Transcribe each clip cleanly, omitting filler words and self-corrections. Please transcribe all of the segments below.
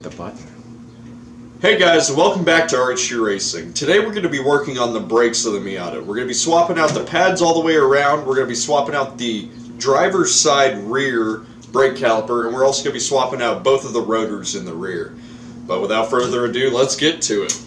The butt. Hey guys, and welcome back to RHG Racing. Today we're going to be working on the brakes of the Miata. We're going to be swapping out the pads all the way around. We're going to be swapping out the driver's side rear brake caliper, and we're also going to be swapping out both of the rotors in the rear. But without further ado, let's get to it.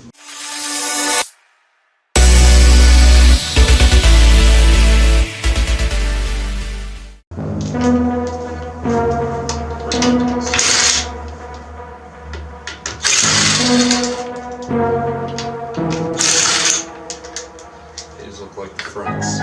These look like the fronts.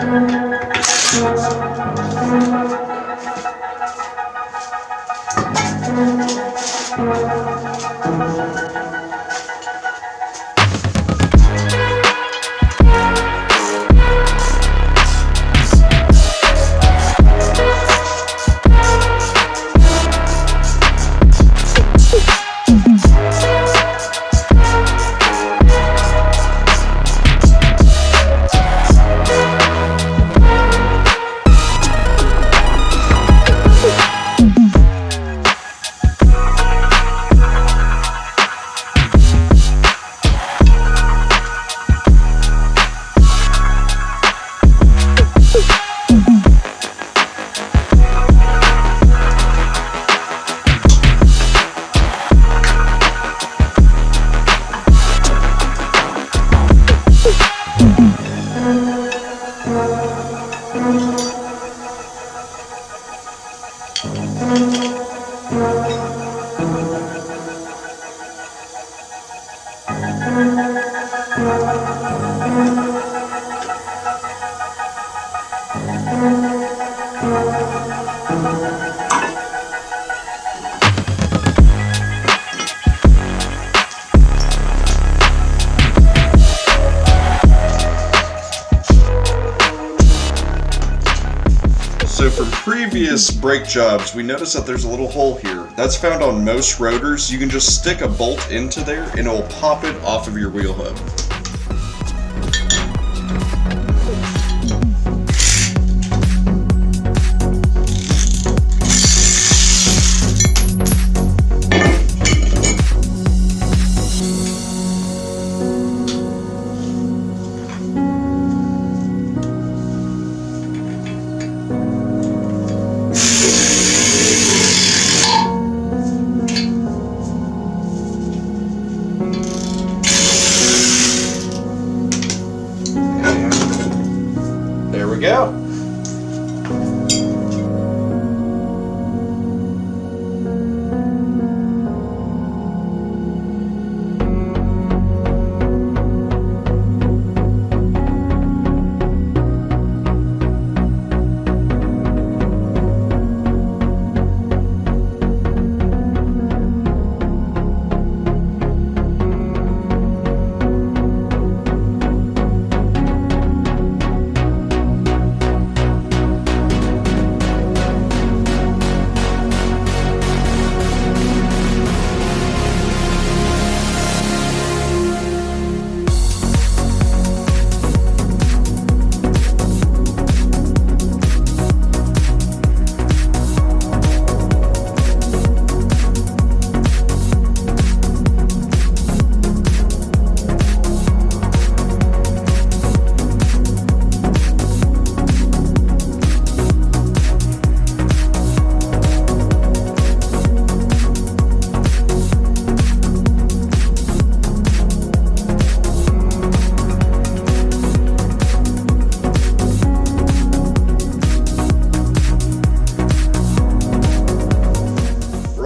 So from previous brake jobs, we noticed that there's a little hole here. That's found on most rotors. You can just stick a bolt into there and it will pop it off of your wheel hub. There we go.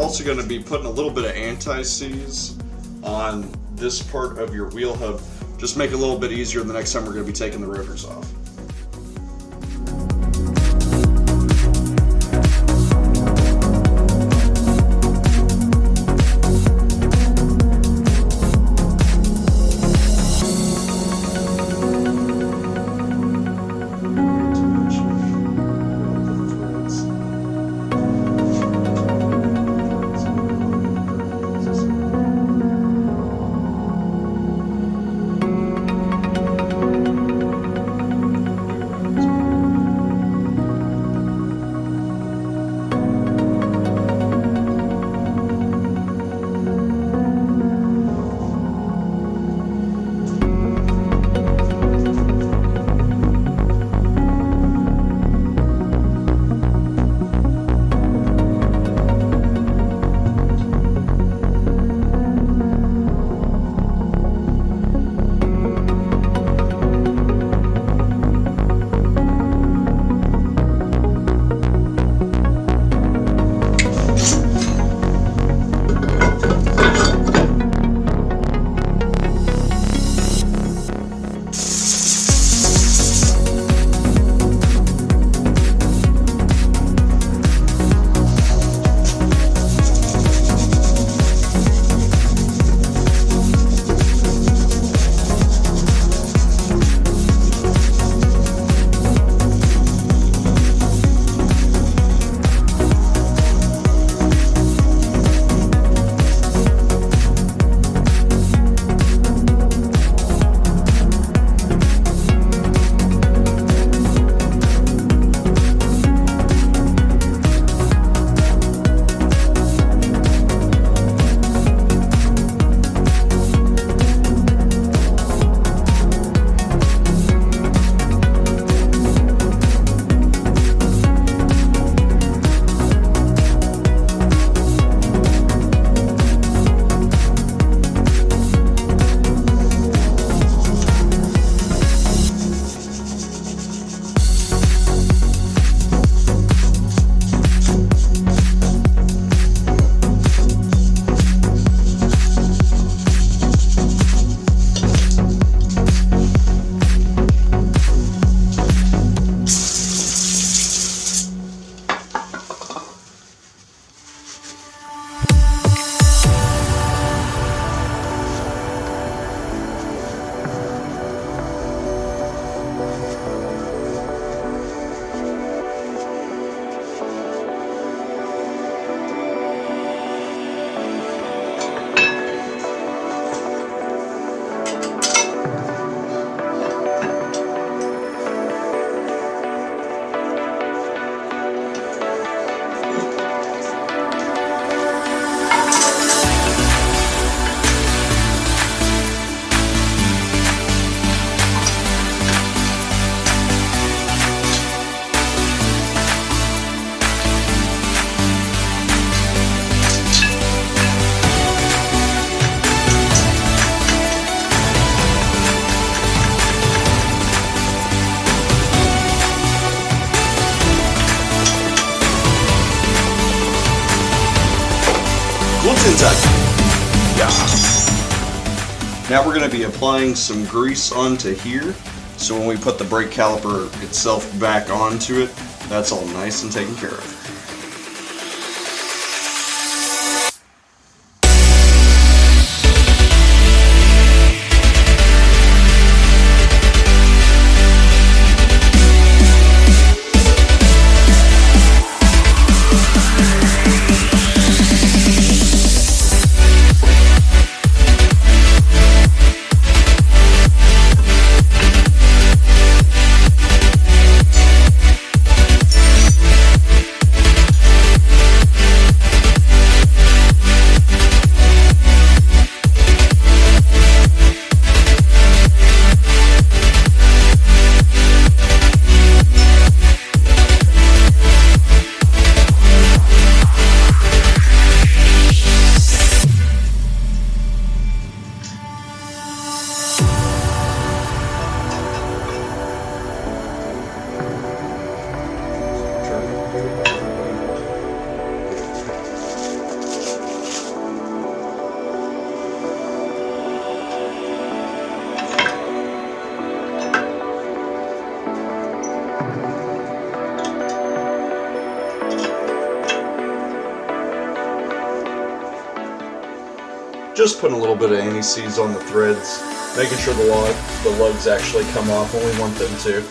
Also going to be putting a little bit of anti-seize on this part of your wheel hub. Just make it a little bit easier the next time we're going to be taking the rotors off. Kentucky. Yeah. Now we're going to be applying some grease onto here, so when we put the brake caliper itself back onto it, that's all nice and taken care of. Just putting a little bit of anti-seize on the threads, making sure the lugs actually come off when we want them to.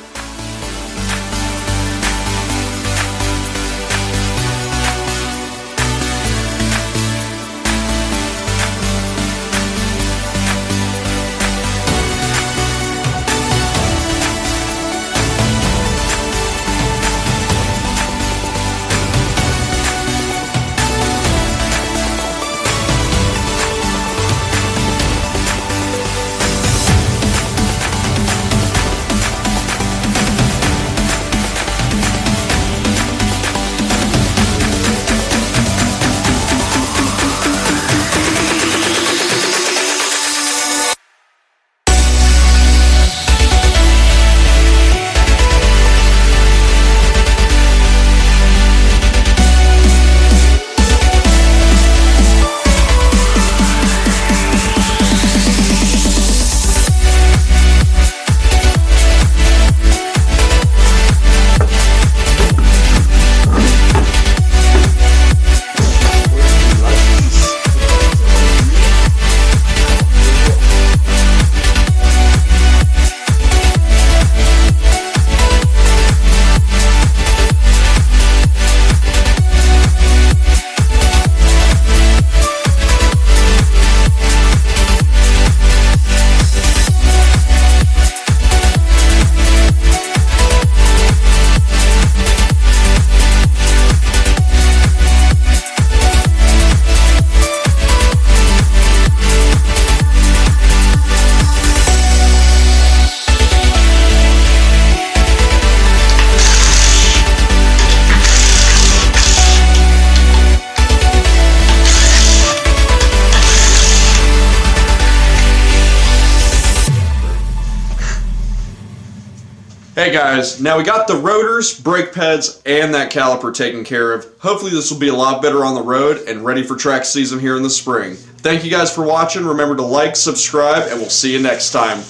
Hey guys, now we got the rotors, brake pads, and that caliper taken care of. Hopefully this will be a lot better on the road and ready for track season here in the spring. Thank you guys for watching. Remember to like, subscribe, and we'll see you next time.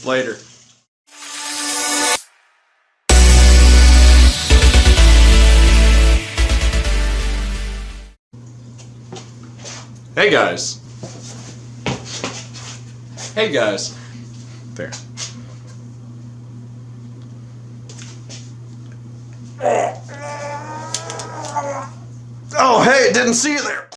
Later. Hey guys. Hey guys. There. Oh, hey, didn't see you there.